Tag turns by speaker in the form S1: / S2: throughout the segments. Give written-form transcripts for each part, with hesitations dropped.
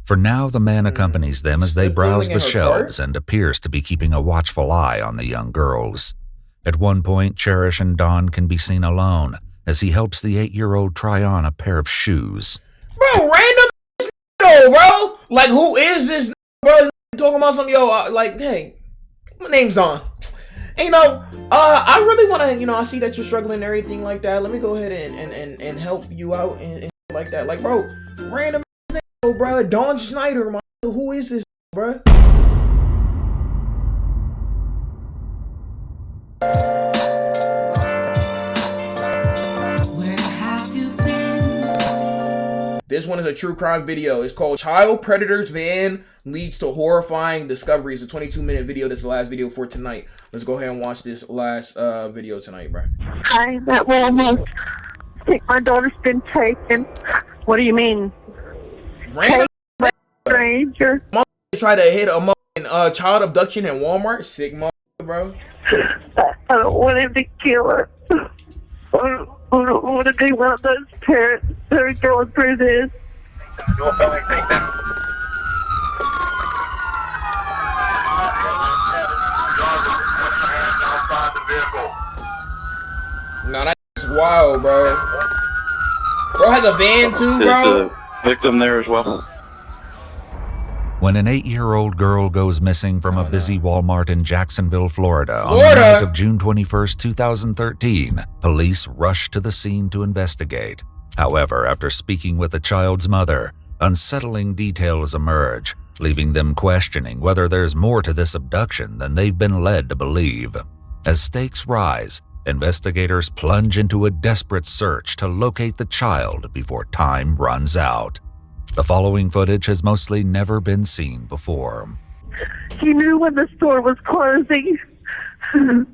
S1: For now, the man accompanies them as they browse the shelves and appears to be keeping a watchful eye on the young girls. At one point, Cherish and Dawn can be seen alone as he helps the 8-year-old try on a pair of shoes.
S2: Bro, random bro. Like, who is this bro? Talking about some, like, hey, my name's Dawn. And, I really want to, I see that you're struggling and everything like that. Let me go ahead and help you out and like that. Like, bro, random bro, Dawn Schneider, man. Who is this, bro?
S3: Where have you been?
S2: This one is a true crime video. It's called Child Predator's Van Leads to Horrifying Discoveries. It's a 22-minute video. That's the last video for tonight. Let's go ahead and watch this last video tonight, bro.
S4: I'm at Walmart. I think my daughter's been taken.
S3: What do you mean?
S2: Random
S4: Stranger.
S2: mom try to hit a child abduction in Walmart. Sick mother, bro.
S4: I don't want him to kill her. I don't want to be one of those parents that are going through this.
S2: Nah, that's wild, bro. Bro has a van too, bro.
S5: Is the victim there as well?
S1: When an 8-year-old girl goes missing from a busy Walmart in Jacksonville, Florida on the night of June 21st, 2013, police rush to the scene to investigate. However, after speaking with the child's mother, unsettling details emerge, leaving them questioning whether there's more to this abduction than they've been led to believe. As stakes rise, investigators plunge into a desperate search to locate the child before time runs out. The following footage has mostly never been seen before.
S4: He knew when the store was closing. I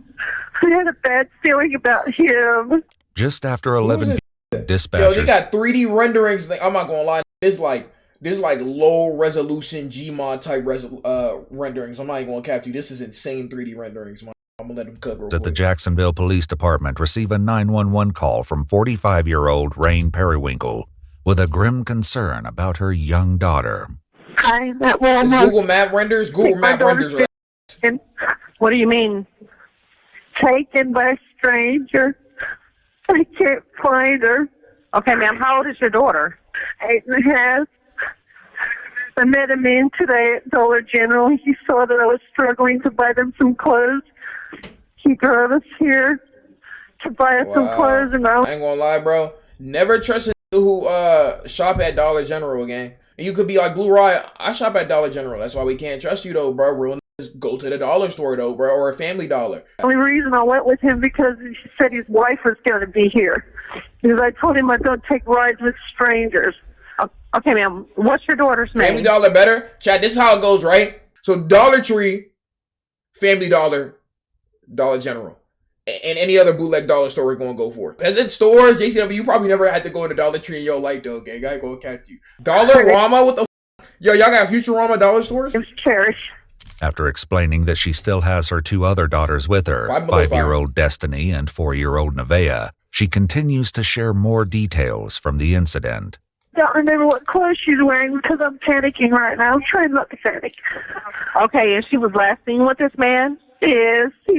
S4: had a bad feeling about him.
S1: Just after 11 p.m.,
S2: Yo,
S1: dispatchers...
S2: they got 3D renderings. I'm not gonna lie. This like low resolution Gmod type renderings. I'm not even gonna cap you. This is insane 3D renderings. I'm gonna let them cook real quick.
S1: At the Jacksonville Police Department receive a 911 call from 45-year-old Rain Periwinkle with a grim concern about her young daughter.
S4: I'm at Walmart.
S2: Google Map renders? Google Map renders.
S3: What do you mean?
S4: Taken by a stranger. I can't find her.
S3: Okay, ma'am, how old is your daughter?
S4: 8.5. I met him in today at Dollar General. He saw that I was struggling to buy them some clothes. He drove us here to buy us some clothes, and I
S2: ain't gonna lie, bro. Never trust a dude who shop at Dollar General again. And you could be like, Blue Riot, I shop at Dollar General. That's why we can't trust you though, bro. Real niggas go to the dollar store though, bro, or a Family Dollar.
S4: The only reason I went with him because he said his wife was going to be here. Because I told him I don't take rides with strangers.
S3: Okay, ma'am, what's your daughter's name?
S2: Family Dollar better? Chat, this is how it goes, right? So Dollar Tree, Family Dollar, Dollar General. And any other bootleg dollar store we're going to go for. As in stores, JCW, you probably never had to go to Dollar Tree in your life, though, gang. I ain't going to catch you. Dollarama? What the f***? Yo, y'all got Futurama dollar stores?
S4: It's Cherish.
S1: After explaining that she still has her 2 other daughters with her, 5-year-old Destiny and 4-year-old Nevaeh, she continues to share more details from the incident.
S4: I don't remember what clothes she's wearing because I'm panicking right now. I'm trying not to panic.
S3: Okay, and she was last seen with this man?
S4: Yes, he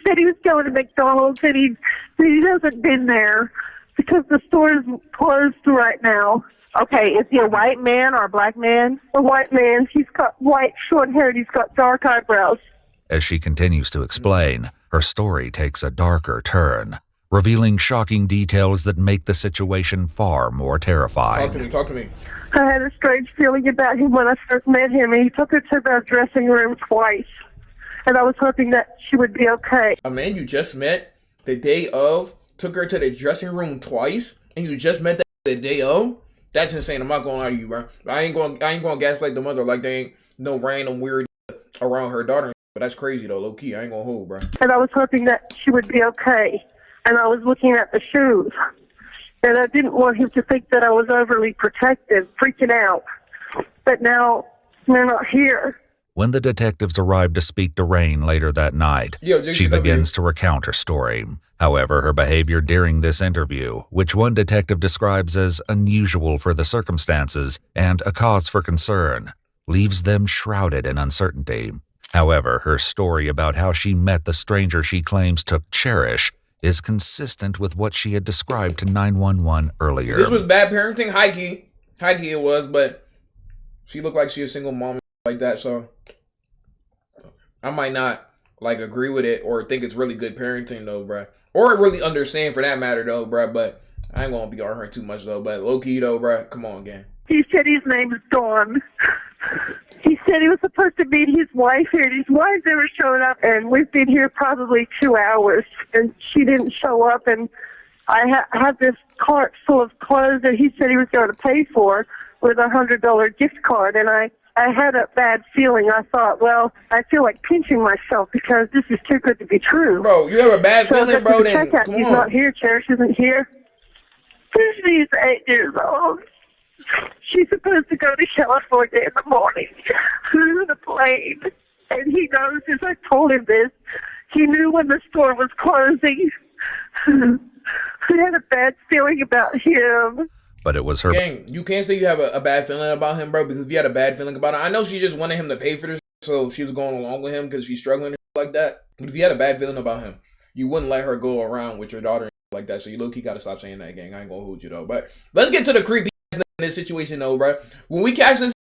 S4: said he was going to McDonald's and he hasn't been there because the store is closed right now.
S3: Okay, is he a white man or a black man?
S4: A white man. He's got white, short hair. He's got dark eyebrows.
S1: As she continues to explain, her story takes a darker turn, revealing shocking details that make the situation far more terrifying.
S2: Talk to me.
S4: I had a strange feeling about him when I first met him, and he took her to the dressing room twice. And I was hoping that she would be okay.
S2: A man you just met the day of took her to the dressing room twice, and you just met that the day of? That's insane. I'm not going to lie to you, bro. I ain't going to gaslight the mother like they ain't no random weird around her daughter. But that's crazy though, low key. I ain't gonna hold, bro.
S4: And I was hoping that she would be okay. And I was looking at the shoes. And I didn't want him to think that I was overly protective, freaking out. But now they're not here.
S1: When the detectives arrive to speak to Rain later that night, she begins to recount her story. However, her behavior during this interview, which one detective describes as unusual for the circumstances and a cause for concern, leaves them shrouded in uncertainty. However, her story about how she met the stranger she claims took Cherish is consistent with what she had described to 911 earlier.
S2: This was bad parenting, high key it was, but she looked like she was a single mom like that, so I might not like agree with it or think it's really good parenting though, bruh. Or really understand for that matter though, bruh, but I ain't gonna be on her too much though, but low key though, bruh, come on, gang.
S4: He said his name is Dawn. He said he was supposed to meet his wife here, and his wife never showed up, and we've been here probably 2 hours, and she didn't show up, and I had this cart full of clothes that he said he was going to pay for with a $100 gift card, and I had a bad feeling. I thought, well, I feel like pinching myself because this is too good to be true.
S2: Bro, you have a bad feeling, bro, then come on.
S4: He's not here, Cherish isn't here. She's 8 years old. She's supposed to go to California in the morning through the plane. And he knows, as I told him this, he knew when the store was closing. I had a bad feeling about him.
S1: But it was her...
S2: Gang, you can't say you have a bad feeling about him, bro, because if you had a bad feeling about it, I know she just wanted him to pay for this, so she was going along with him because she's struggling like that. But if you had a bad feeling about him, you wouldn't let her go around with your daughter like that, so you low-key gotta stop saying that, gang. I ain't gonna hold you, though. But let's get to the creepy in this situation, though, bro. When we catch this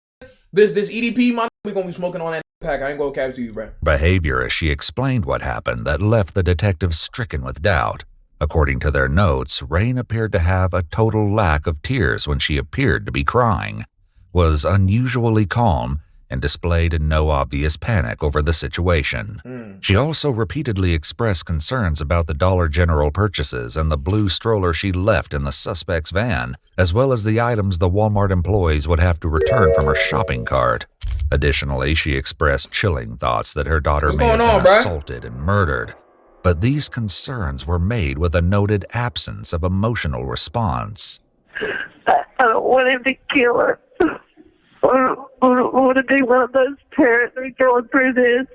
S2: EDP, man, we gonna be smoking on that pack. I ain't gonna catch you, bro.
S1: Behavior as she explained what happened that left the detectives stricken with doubt. According to their notes, Rain appeared to have a total lack of tears when she appeared to be crying, was unusually calm, and displayed no obvious panic over the situation. She also repeatedly expressed concerns about the Dollar General purchases and the blue stroller she left in the suspect's van, as well as the items the Walmart employees would have to return from her shopping cart. Additionally, she expressed chilling thoughts that her daughter may have been assaulted and murdered. But these concerns were made with a noted absence of emotional response.
S4: I don't want him to kill her. I want to be one of those parents that are going through this.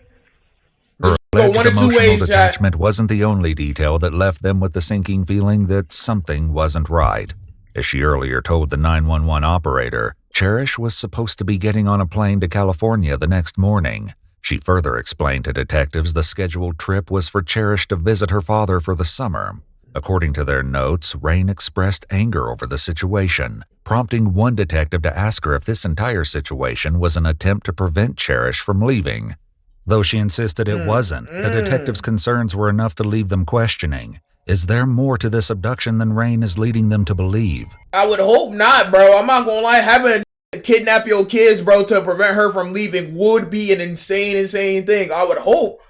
S1: Her alleged emotional detachment wasn't the only detail that left them with the sinking feeling that something wasn't right. As she earlier told the 911 operator, Cherish was supposed to be getting on a plane to California the next morning. She further explained to detectives the scheduled trip was for Cherish to visit her father for the summer. According to their notes, Rain expressed anger over the situation, prompting one detective to ask her if this entire situation was an attempt to prevent Cherish from leaving. Though she insisted it wasn't, the detective's concerns were enough to leave them questioning. Is there more to this abduction than Rain is leading them to believe?
S2: I would hope not, bro. I'm not gonna lie. Having to kidnap your kids, bro, to prevent her from leaving would be an insane thing. I would hope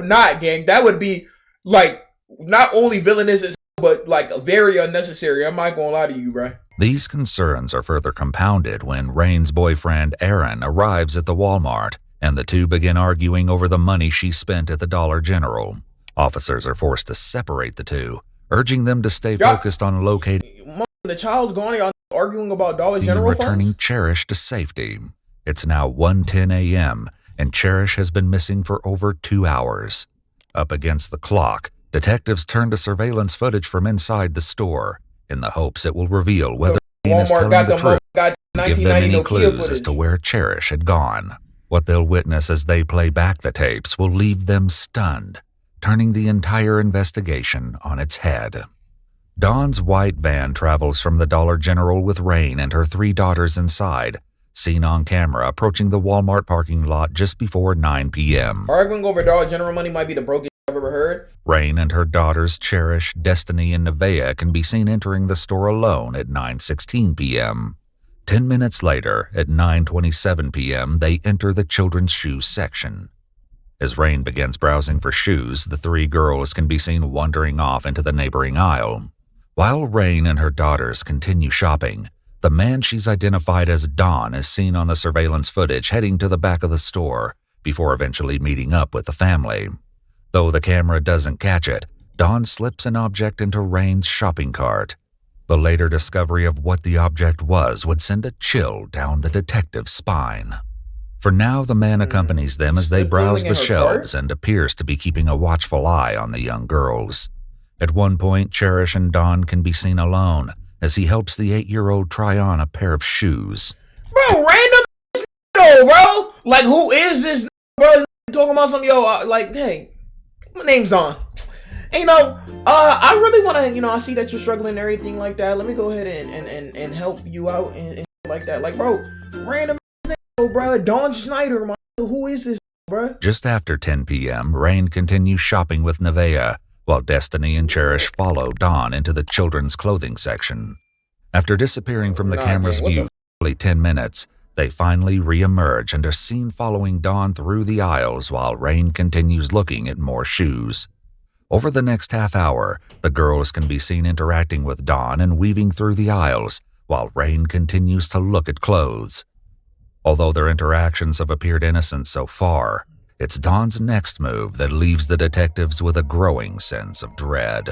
S2: not, gang. That would be, like, not only villainous, but, like, very unnecessary. I'm not gonna lie to you, bro.
S1: These concerns are further compounded when Rain's boyfriend, Aaron, arrives at the Walmart, and the two begin arguing over the money she spent at the Dollar General. Officers are forced to separate the two, urging them to stay focused on locating
S2: the child's gone. Y'all arguing about Dollar General
S1: and returning
S2: funds?
S1: Cherish to safety. It's now 1:10 a.m., and Cherish has been missing for over 2 hours. Up against the clock, detectives turn to surveillance footage from inside the store in the hopes it will reveal whether Rain is telling the truth and give them any clues as to where Cherish had gone. What they'll witness as they play back the tapes will leave them stunned, turning the entire investigation on its head. Dawn's white van travels from the Dollar General with Rain and her 3 daughters inside, seen on camera approaching the Walmart parking lot just before 9 p.m.
S2: Arguing over Dollar General money might be the brokest I've ever heard.
S1: Rain and her daughters Cherish, Destiny, and Nevaeh can be seen entering the store alone at 9:16 p.m. 10 minutes later, at 9:27 p.m., they enter the children's shoe section. As Rain begins browsing for shoes, the 3 girls can be seen wandering off into the neighboring aisle. While Rain and her daughters continue shopping, the man she's identified as Don is seen on the surveillance footage heading to the back of the store before eventually meeting up with the family. Though the camera doesn't catch it, Don slips an object into Rain's shopping cart. The later discovery of what the object was would send a chill down the detective's spine. For now, the man accompanies them as they
S2: Still
S1: browse
S2: dealing
S1: the
S2: in her
S1: shelves
S2: car?
S1: and appears to be keeping a watchful eye on the young girls. At one point, Cherish and Dawn can be seen alone as he helps the 8-year-old try on a pair of shoes.
S2: Bro, random though, bro. Like, who is this, bro? Talking about some, like, hey, my name's Don. And, I really want to, I see that you're struggling and everything like that. Let me go ahead and help you out and like that. Like, bro, random bro, Dawn Schneider, man. Who is this, bro?
S1: Just after 10 p.m., Rain continues shopping with Nevaeh, while Destiny and Cherish follow Dawn into the children's clothing section. After disappearing from the camera's view for nearly 10 minutes, they finally re-emerge and are seen following Dawn through the aisles while Rain continues looking at more shoes. Over the next half hour, the girls can be seen interacting with Dawn and weaving through the aisles, while Rain continues to look at clothes. Although their interactions have appeared innocent so far, it's Dawn's next move that leaves the detectives with a growing sense of dread.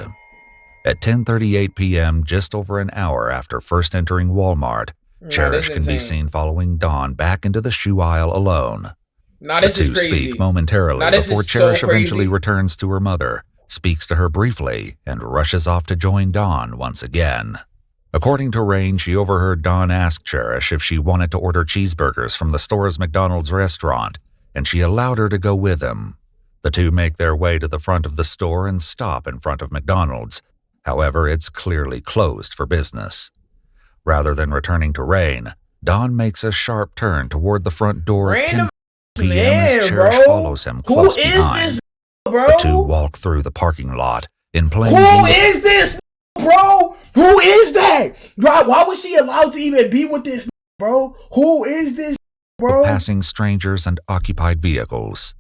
S1: At 10:38 p.m., just over an hour after first entering Walmart, Cherish can be seen following Dawn back into the shoe aisle alone. The two speak momentarily before Cherish eventually returns to her mother, speaks to her briefly, and rushes off to join Dawn once again. According to Rain, she overheard Dawn ask Cherish if she wanted to order cheeseburgers from the store's McDonald's restaurant, and she allowed her to go with him. The two make their way to the front of the store and stop in front of McDonald's. However, it's clearly closed for business. Rather than returning to Rain, Dawn makes a sharp turn toward the front door at 10 p.m. as Cherish follows him close behind.
S2: This, bro?
S1: The two walk through the parking lot in plain view.
S2: Who is this, bro? Who is that? Bro, why was she allowed to even be with this, bro? Who is this, bro?
S1: Passing strangers and occupied vehicles.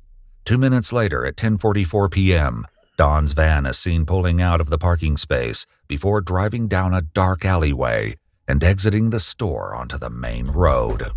S1: 2 minutes later, at 10:44 p.m., Dawn's van is seen pulling out of the parking space before driving down a dark alleyway and exiting the store onto the main road.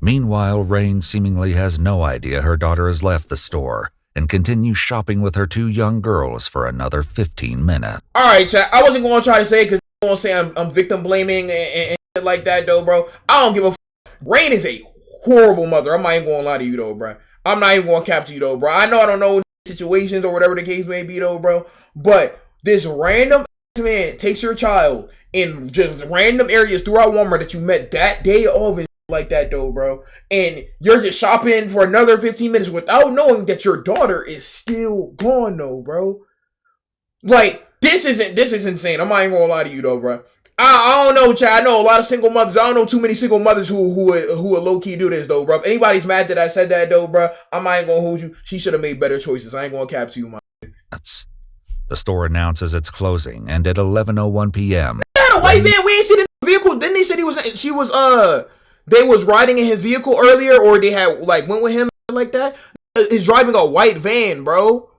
S1: Meanwhile, Rain seemingly has no idea her daughter has left the store and continues shopping with her two young girls for another 15 minutes.
S2: Alright, chat, I wasn't going to try to say it because I'm going to say I'm victim blaming and shit like that, though, bro. I don't give a f. Rain is a horrible mother. I'm not even going to lie to you, though, bro. I'm not even going to cap to you, though, bro. I don't know situations or whatever the case may be, though, bro. But this random man takes your child in just random areas throughout Walmart that you met that day of and like that, though, bro. And you're just shopping for another 15 minutes without knowing that your daughter is still gone, though, bro. Like, this is insane. I'm not even gonna lie to you, though, bro. I don't know, Chad. I know a lot of single mothers. I don't know too many single mothers who would low-key do this, though, bro. If anybody's mad that I said that, though, bro, I'm not even gonna hold you. She should have made better choices. I ain't gonna cap to you, man.
S1: The store announces it's closing, and at 11:01 p.m.
S2: Yeah, a white van. We ain't seen the vehicle. Didn't they say they was riding in his vehicle earlier, or they had like went with him like that? He's driving a white van, bro.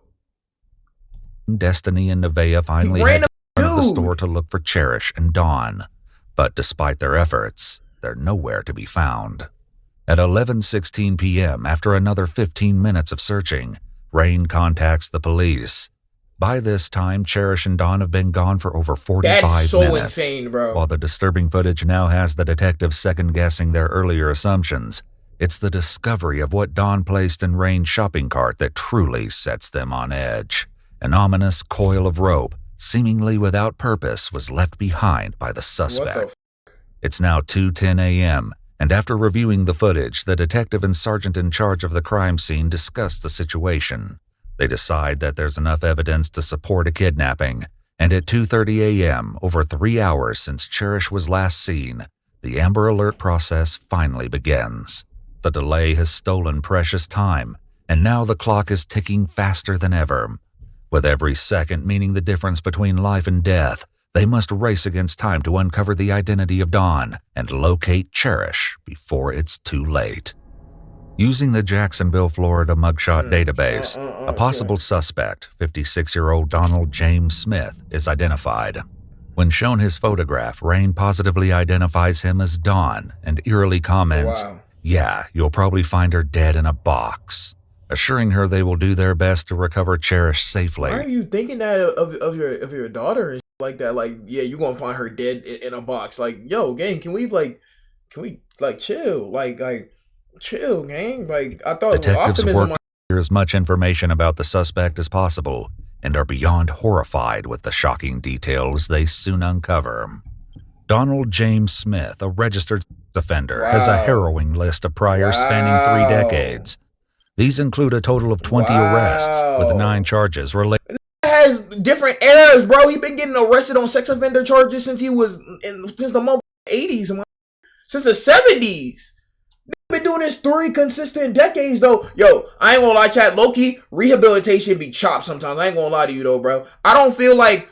S1: Destiny and Nevaeh finally head to the front of the store to look for Cherish and Dawn, but despite their efforts, they're nowhere to be found. At 11:16 p.m., after another 15 minutes of searching, Rain contacts the police. By this time, Cherish and Dawn have been gone for over 45
S2: minutes. That's so
S1: minutes.
S2: insane, bro.
S1: While the disturbing footage now has the detectives second-guessing their earlier assumptions, it's the discovery of what Dawn placed in Rain's shopping cart that truly sets them on edge. An ominous coil of rope, seemingly without purpose, was left behind by the suspect. It's now 2:10 a.m., and after reviewing the footage, the detective and sergeant in charge of the crime scene discuss the situation. They decide that there's enough evidence to support a kidnapping, and at 2:30 a.m., over 3 hours since Cherish was last seen, the Amber Alert process finally begins. The delay has stolen precious time, and now the clock is ticking faster than ever. With every second meaning the difference between life and death, they must race against time to uncover the identity of Dawn and locate Cherish before it's too late. Using the Jacksonville, Florida mugshot database, a possible suspect, 56-year-old Donald James Smith, is identified. When shown his photograph, Rain positively identifies him as Dawn and eerily comments, "Yeah, you'll probably find her dead in a box," assuring her they will do their best to recover Cherish safely.
S2: Why are you thinking that of your daughter and like that? Like, yeah, you're gonna find her dead in a box. Like, yo, gang, can we chill? Like Chill, gang. Like, I thought
S1: Detectives
S2: optimism.
S1: work to gather as much information about the suspect as possible and are beyond horrified with the shocking details they soon uncover. Donald James Smith, a registered offender, has a harrowing list of priors spanning 3 decades. These include a total of 20 arrests, with 9 charges related.
S2: Has different eras, bro. He been getting arrested on sex offender charges since he was since the 80s, since the 70s. Been doing this 3 consistent decades though. Yo, I ain't gonna lie, chat. Low-key, rehabilitation be chopped sometimes. I ain't gonna lie to you though, bro. I don't feel like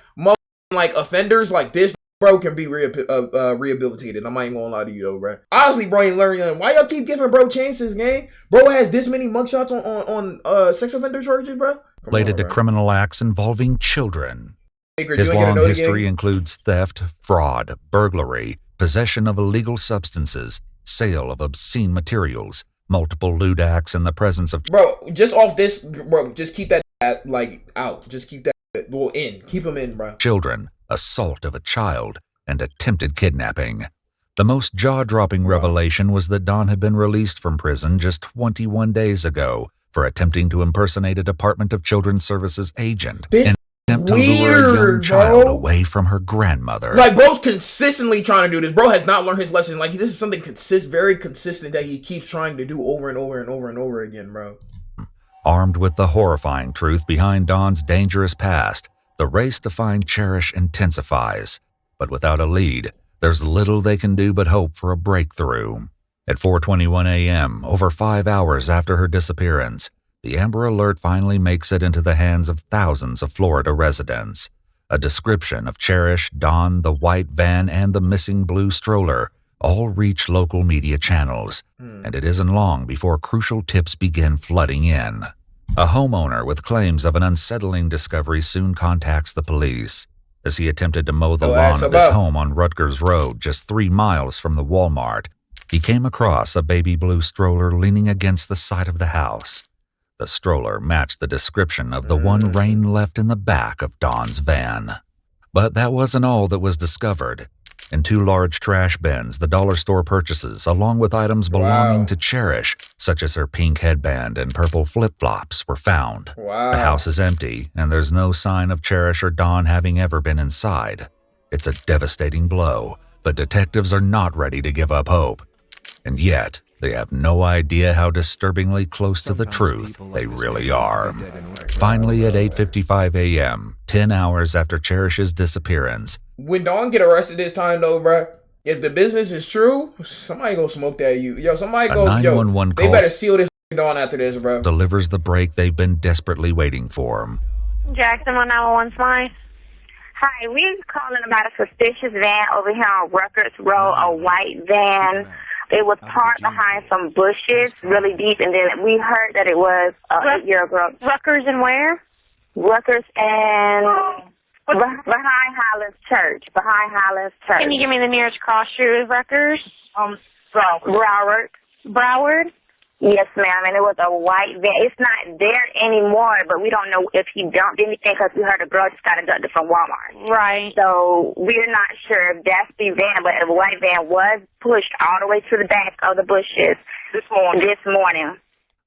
S2: like offenders like this, bro, can be rehabilitated. I'm not even gonna lie to you though, bro. Honestly, bro, ain't learning. Why y'all keep giving bro chances, gang? Bro has this many mugshots on sex offender charges, bro.
S1: Related to criminal acts involving children. His long history includes theft, fraud, burglary, possession of illegal substances, sale of obscene materials, multiple lewd acts in the presence of...
S2: Bro, just off this, bro, just keep that, like, out. Just keep that, well, in. Keep him in, bro.
S1: Children, assault of a child, and attempted kidnapping. The most jaw-dropping revelation was that Don had been released from prison just 21 days ago for attempting to impersonate a Department of Children's Services agent in an attempt to lure a young child away from her grandmother.
S2: Like, bro's consistently trying to do this. Bro has not learned his lesson. Like, this is something very consistent that he keeps trying to do over and over and over and over again, bro.
S1: Armed with the horrifying truth behind Don's dangerous past, the race to find Cherish intensifies. But without a lead, there's little they can do but hope for a breakthrough. At 4:21 a.m., over 5 hours after her disappearance, the Amber Alert finally makes it into the hands of thousands of Florida residents. A description of Cherish, Don, the white van, and the missing blue stroller all reach local media channels, and it isn't long before crucial tips begin flooding in. A homeowner with claims of an unsettling discovery soon contacts the police. As he attempted to mow the lawn of his home on Rutgers Road, just 3 miles from the Walmart, he came across a baby blue stroller leaning against the side of the house. The stroller matched the description of the one Rain left in the back of Don's van. But that wasn't all that was discovered. In 2 large trash bins, the dollar store purchases, along with items belonging to Cherish, such as her pink headband and purple flip-flops, were found. The house is empty, and there's no sign of Cherish or Don having ever been inside. It's a devastating blow, but detectives are not ready to give up hope. And yet, they have no idea how disturbingly close to the truth they really are. Finally, at 8:55 a.m., 10 hours after Cherish's disappearance,
S2: when Dawn get arrested this time, though, bro, if the business is true, somebody go smoke that you. Yo, somebody go,
S1: 911
S2: they better seal this Dawn after this, bro.
S1: Delivers the break they've been desperately waiting for.
S6: Jackson 191 Spine. Hi, we're calling about a suspicious van over here on Rutgers Road, a white van. It was parked behind some bushes really deep, and then we heard that it was a 8-year-old girl. Rutgers and where? Rutgers and behind Highlands Church. Behind Highlands Church. Can you give me the nearest cross street of Rutgers? Broward. Broward? Yes, ma'am, and it was a white van. It's not there anymore, but we don't know if he dumped anything because we heard a girl just got abducted from Walmart. Right. So we're not sure if that's the van, but the white van was pushed all the way to the back of the bushes this morning.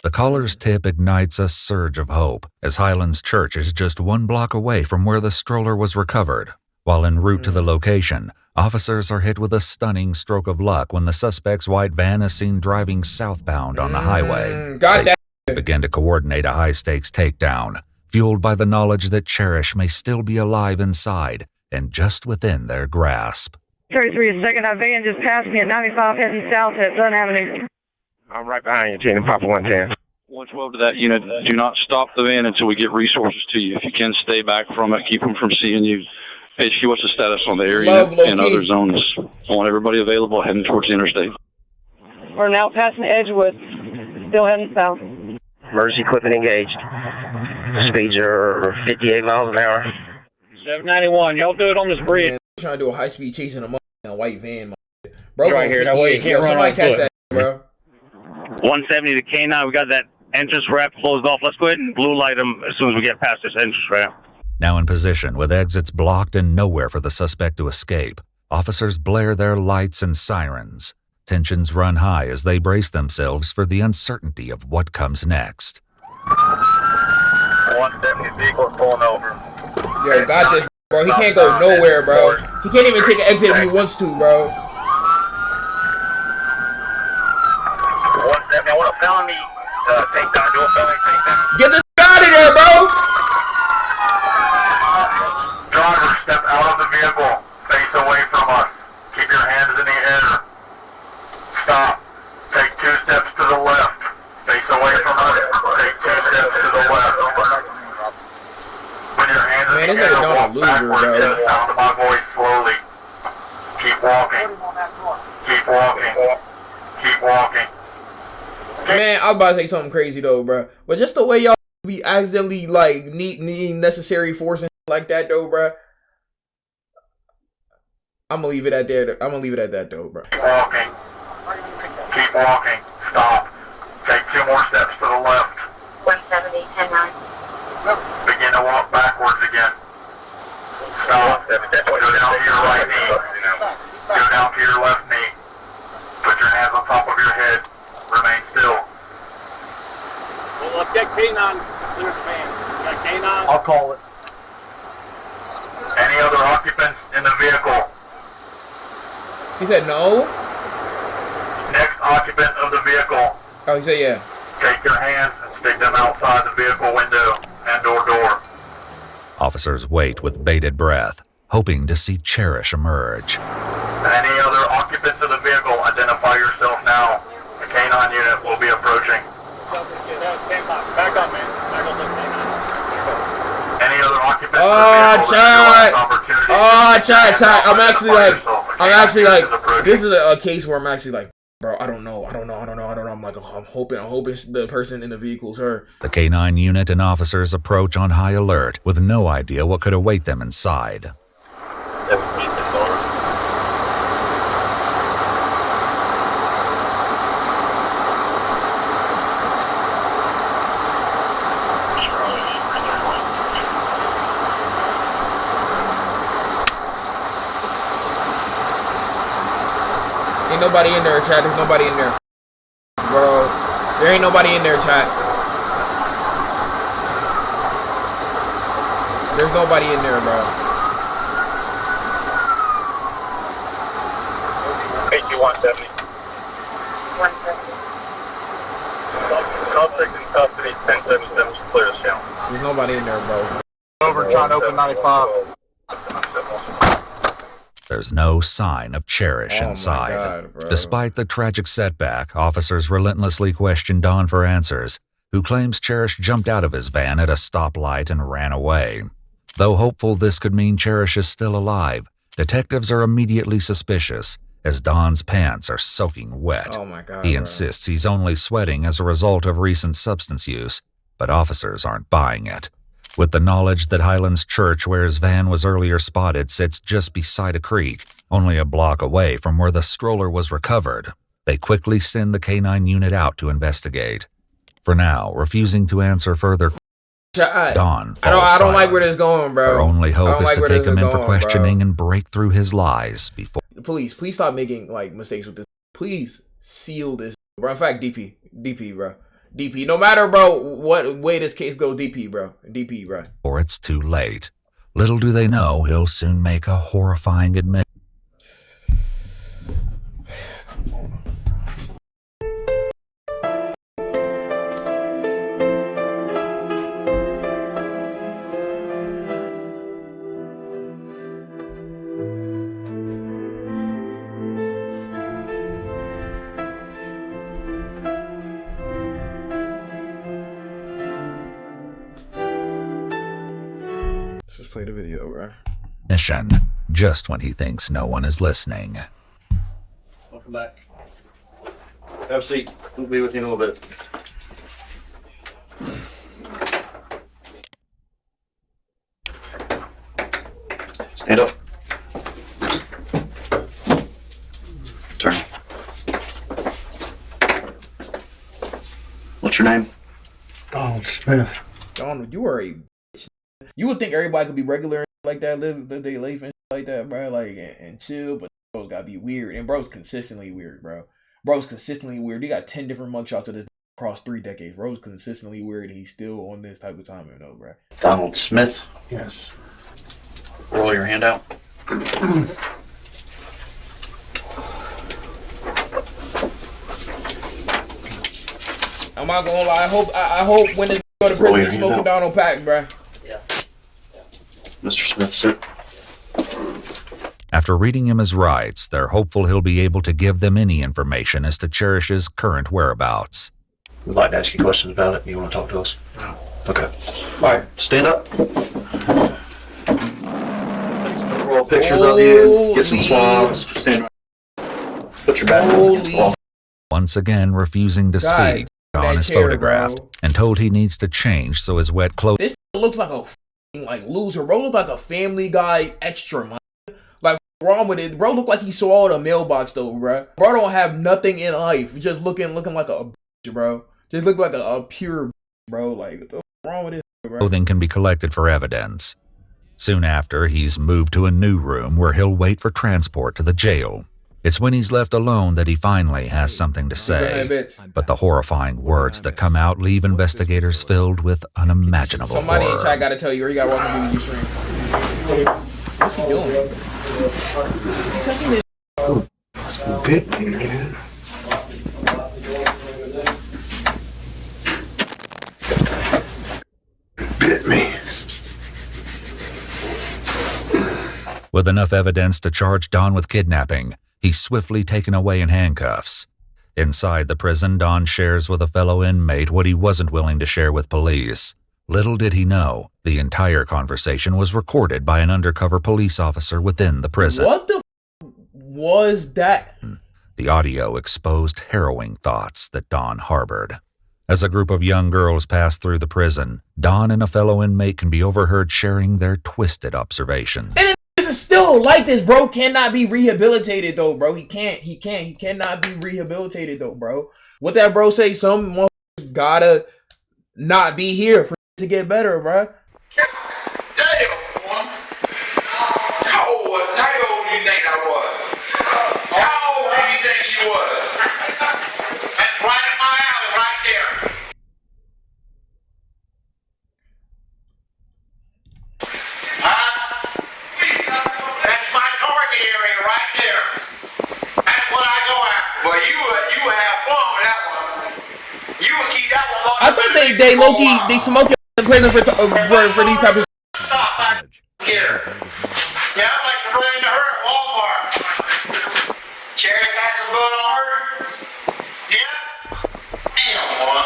S1: The caller's tip ignites a surge of hope, as Highlands Church is just 1 block away from where the stroller was recovered. While en route to the location, officers are hit with a stunning stroke of luck when the suspect's white van is seen driving southbound on the highway. They begin to coordinate a high-stakes takedown, fueled by the knowledge that Cherish may still be alive inside and just within their grasp.
S7: 33 is second. That van just passed me at 95 heading south at Sun Avenue.
S8: I'm right behind you, Gene, Papa 110.
S5: 112 to that unit. Do not stop the van until we get resources to you. If you can, stay back from it. Keep them from seeing you. HQ, what's the status on the area and other zones? I want everybody available heading towards the interstate.
S7: We're now passing Edgewood, still heading south.
S8: Emergency equipment engaged. Speeds are 58 miles an hour.
S9: 791, y'all do it on this bridge.
S2: Man, trying to do a high-speed chase in a white van, bro.
S9: Right here, that way you can't run
S2: somebody
S9: on
S2: catch
S9: foot.
S2: that, bro.
S9: 170 to K9, we got that entrance ramp closed off. Let's go ahead and blue light them as soon as we get past this entrance ramp.
S1: Now in position, with exits blocked and nowhere for the suspect to escape, officers blare their lights and sirens. Tensions run high as they brace themselves for the uncertainty of what comes next.
S10: 170 vehicle pulling over.
S2: Yo, got this, bro. He can't go nowhere, bro. He can't even take an exit if he wants to, bro.
S10: 170, I want a felony takedown. Do a felony takedown.
S2: Get this out of there, bro.
S10: Driver, step out of the vehicle. Face away from us. Keep your hands in the air. Stop. Take 2 steps to the left. Face away from us. Take 2 steps to the left. Put your hands in the air. Walk backwards to the sound of my voice slowly. Keep walking. Keep walking. Keep walking.
S2: Man, I was about to say something crazy though, bro. But just the way y'all be accidentally like needing necessary force and like that though, bro. I'm gonna leave it at there. I'm gonna leave it at that though, bro.
S10: Keep walking. Keep walking. Stop. Take 2 more steps to the left.
S6: 170, 10-9.
S10: Begin to walk backwards again. Stop. Go down to your right knee. Go down to your left knee. Put your hands on top of your head. Remain still.
S11: Well, let's get K9 clear the van. Got K9?
S10: I'll call it. Any other occupants in the vehicle?
S2: He said no.
S10: Next occupant of the vehicle.
S2: Oh, he said yeah.
S10: Take your hands and stick them outside the vehicle window and/or door.
S1: Officers wait with bated breath, hoping to see Cherish emerge.
S10: Any other occupants of the vehicle, identify yourself now. The K9 unit will be approaching.
S11: Stand by. Back up, man. Back up, K9.
S10: Any other occupants
S2: Oh,
S10: of the vehicle?
S2: chat. I'm actually like, this is a case where I'm actually like, bro, I don't know. I'm like, I'm hoping the person in the vehicle's her.
S1: The K9 unit and officers approach on high alert with no idea what could await them inside.
S2: Ain't nobody in there, chat. There's nobody in there. Bro, there ain't nobody in there, chat. There's nobody in there, bro.
S10: AQ 170.
S6: 170.
S10: Suspect in custody, 1077, clear as hell.
S2: There's nobody in there, bro.
S10: Over, trying to open 95.
S1: There's no sign of Cherish inside.
S2: God, bro.
S1: Despite the tragic setback, officers relentlessly question Don for answers, who claims Cherish jumped out of his van at a stoplight and ran away. Though hopeful this could mean Cherish is still alive, detectives are immediately suspicious, as Don's pants are soaking wet.
S2: Oh my God,
S1: He
S2: bro.
S1: insists he's only sweating as a result of recent substance use, but officers aren't buying it. With the knowledge that Highlands Church, where his van was earlier spotted, sits just beside a creek, only a block away from where the stroller was recovered, they quickly send the K9 unit out to investigate. For now, refusing to answer further questions, Don falls
S2: I don't like
S1: silent.
S2: where this is going, bro.
S1: Their only hope is to take him in for
S2: going,
S1: questioning
S2: bro.
S1: and break through his lies before.
S2: Please stop making like mistakes with this. Please seal this, bro. In fact, DP, bro. DP. No matter, bro, what way this case goes, DP, bro. DP, bro.
S1: Or it's too late. Little do they know he'll soon make a horrifying admission.
S2: Let's just play the video, bro.
S1: Just when he thinks no one is listening.
S11: Welcome back.
S12: Have a seat. We'll be with you in a little bit. Stand up. Turn. What's your name?
S13: Donald Smith.
S2: Donald, you are a bitch. You would think everybody could be regular like that, live their life and shit like that, bro. Like and chill, but bro's gotta be weird, and bro's consistently weird, bro. Bro's consistently weird. He got 10 different mugshots of this across 3 decades. Bro's consistently weird. He's still on this type of time, though, bro.
S12: Donald Smith.
S13: Yes.
S12: Roll your hand out.
S2: I'm not gonna lie. I hope when this go to prison, he's smoking down on pack, bro.
S12: Yeah. Mr. Smith, sir.
S1: After reading him his rights, they're hopeful he'll be able to give them any information as to Cherish's current whereabouts.
S12: We'd like to ask you questions about it. You want to talk to us?
S13: No.
S12: Okay. All right. Stand up. Roll pictures of you. Get some swabs. Stand right. Put your back against the wall.
S1: Once again, refusing to speak, Don is photographed and told he needs to change so his wet clothes.
S2: This looks like a loser. Bro looks like a Family Guy extra, man. Like, wrong with it. Bro look like he swallowed a mailbox, though, bro. Bro don't have nothing in life. Just looking like a bitch, bro. Just look like a pure bitch, bro. Like, what's wrong with this, bro?
S1: Clothing can be collected for evidence. Soon after, he's moved to a new room where he'll wait for transport to the jail. It's when he's left alone that he finally has something to say, but the horrifying words that come out leave investigators filled with unimaginable
S2: Somebody in
S1: horror.
S2: chat gotta tell you, or you gotta watch the movie you stream. What's he doing? He's touching this.
S13: Bit me, man. Bit me.
S1: With enough evidence to charge Don with kidnapping, he's swiftly taken away in handcuffs. Inside the prison, Don shares with a fellow inmate what he wasn't willing to share with police. Little did he know, the entire conversation was recorded by an undercover police officer within the prison.
S2: What the was that?
S1: The audio exposed harrowing thoughts that Don harbored. As a group of young girls pass through the prison, Don and a fellow inmate can be overheard sharing their twisted observations.
S2: And it's still like this, bro. Cannot be rehabilitated, though, bro. He cannot be rehabilitated, though, bro. What that bro say? Some motherfuckers gotta not be here for to get better, bro.
S10: How old do you think I was? How old do you think she was? That's right in my alley, right there. Huh? That's my target area right there. That's what I go after. Well, you have fun with that one. You would keep that one locked.
S2: I thought they low-key, they smoke in prison for these type of.
S10: Stop back here. Yeah, I'd like to run into her at Walmart. Cherry got some blood on her? Yeah? Damn, boy.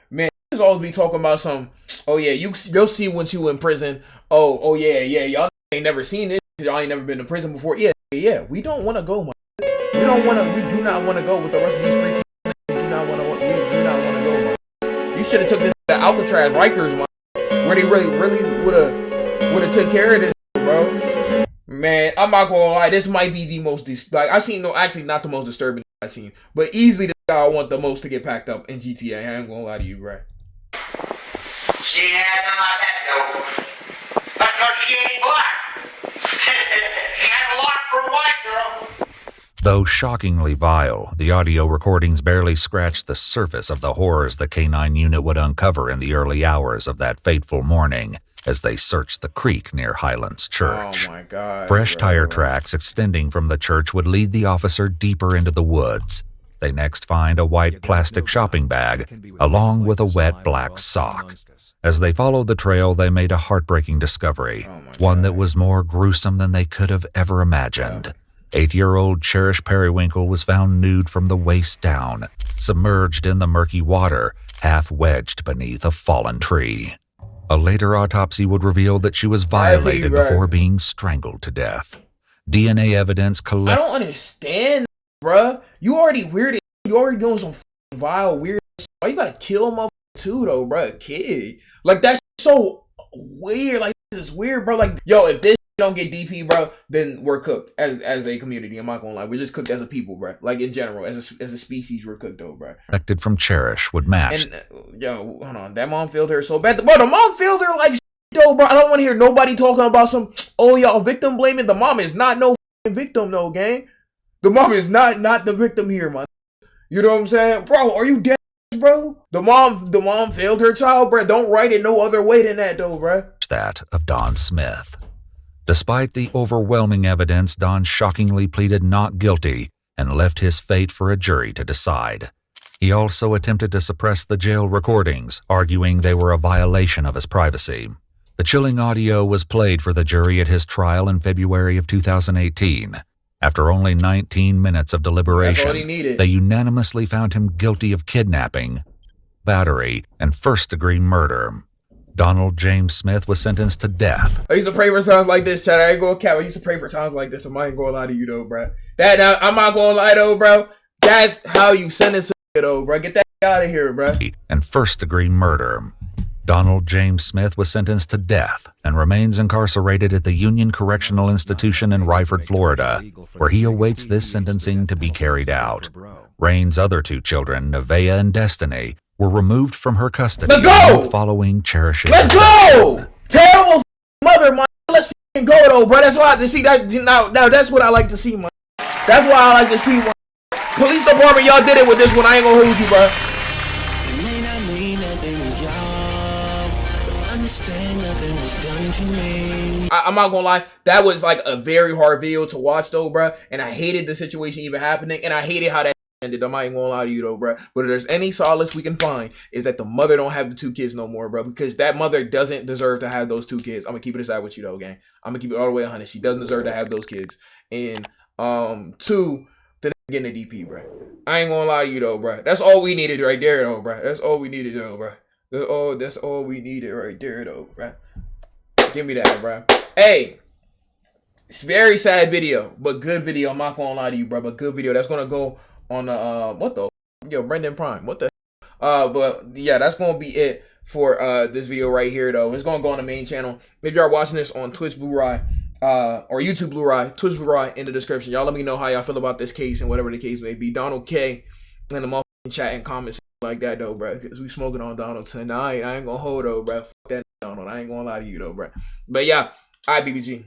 S2: Man, you always be talking about some. Oh yeah, you'll see once you in prison. Oh yeah, y'all ain't never seen this. Y'all ain't never been to prison before. Yeah. We don't want to go, man. We do not want to go with the rest of these free kids. We do not want to go, man. You should have took this to Alcatraz, Rikers, man, where they really would have took care of this, bro. Man, I'm not gonna lie. This might be the most actually not the most disturbing I've seen, but easily the guy I want the most to get packed up in GTA. I ain't gonna lie to you, bro.
S10: She ain't had nothing like that, though. That's because she ain't black. She had a lot for a white girl.
S1: Though shockingly vile, the audio recordings barely scratched the surface of the horrors the K-9 unit would uncover in the early hours of that fateful morning as they searched the creek near Highlands Church.
S2: Oh my God.
S1: Fresh tire tracks extending from the church would lead the officer deeper into the woods. They next find a white plastic shopping bag, along with a wet black sock. As they followed the trail, they made a heartbreaking discovery, one that was more gruesome than they could have ever imagined. 8-year-old Cherish Periwinkle was found nude from the waist down, submerged in the murky water, half wedged beneath a fallen tree. A later autopsy would reveal that she was violated before being strangled to death. DNA evidence
S2: I
S1: collected.
S2: don't understand, bruh. You already weird. You already doing some vile weird shit. Why you gotta kill a motherfucker too, though, bruh? A kid. Like, that's so weird. Like, this is weird, bro. Like, yo, if this don't get DP, bro, then we're cooked as a community. I'm not gonna lie. We're just cooked as a people, bro. Like, in general, as a species, we're cooked, though, bro.
S1: Collected from Cherish would match.
S2: And, yo, hold on. That mom failed her so bad. Bro, the mom failed her like though, bro. I don't want to hear nobody talking about some, oh, y'all victim blaming. The mom is not no victim, no, gang. The mom is not the victim here, man. You know what I'm saying? Bro, are you dead, bro? The mom failed her child, bro. Don't write it no other way than that, though, bro.
S1: That of Don Smith. Despite the overwhelming evidence, Don shockingly pleaded not guilty and left his fate for a jury to decide. He also attempted to suppress the jail recordings, arguing they were a violation of his privacy. The chilling audio was played for the jury at his trial in February of 2018. After only 19 minutes of deliberation, they unanimously found him guilty of kidnapping, battery, and first-degree murder. Donald James Smith was sentenced to death.
S2: I used to pray for times like this, Chad. I ain't gonna cap. I used to pray for times like this. I ain't gonna lie to you, though, bro. I'm not gonna lie, though, bro. That's how you sentence it, though, bro. Get that out of here, bro.
S1: And first-degree murder. Donald James Smith was sentenced to death and remains incarcerated at the Union Correctional Institution in Ryford, Florida, where he awaits this sentencing to be carried out. Rain's other two children, Nevaeh and Destiny, were removed from her custody following Cherish's
S2: Let's go! Terrible mother, man. Let's go, though, bro. That's why I see that. Now, that's what I like to see, man. That's why I like to see, man. Police department, y'all did it with this one. I ain't gonna hold you, bro. I'm not gonna lie, that was like a very hard video to watch, though, bro. And I hated the situation even happening, and I hated how that ended. I'm not even gonna lie to you, though, bro. But if there's any solace we can find, is that the mother don't have the two kids no more, bro. Because that mother doesn't deserve to have those two kids. I'm gonna keep it aside with you, though, gang. I'm gonna keep it all the way 100. She doesn't deserve to have those kids. And two, to get an EDP, bro. I ain't gonna lie to you, though, bro. That's all we needed right there, though, bro. That's all we needed, though, bro. That's all we needed right there, though, bro. Give me that, bro. Hey, it's very sad video, but good video. I'm not gonna lie to you, bro, but good video. That's gonna go on what the Brendan Prime. What the but yeah, that's gonna be it for this video right here, though. It's gonna go on the main channel. If y'all watching this on Twitch Blu-ray or YouTube Blu-ray, Twitch Blu-ray in the description. Y'all let me know how y'all feel about this case and whatever the case may be. Donald K in the motherfucking chat and comments like that, though, bro, because we smoking on Donald tonight. I ain't gonna hold, though, bro. Fuck that Donald. I ain't gonna lie to you, though, bro. But yeah, alright, BBG.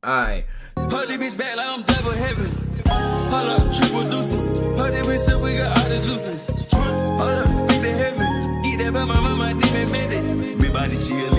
S2: Alright.
S14: Party bitch back like I'm double heaven. Hold up, triple deuces. Party bitch up, we got all the juices. Hold up, speak to heaven. Eat that by my mama, demon minute. Everybody chill.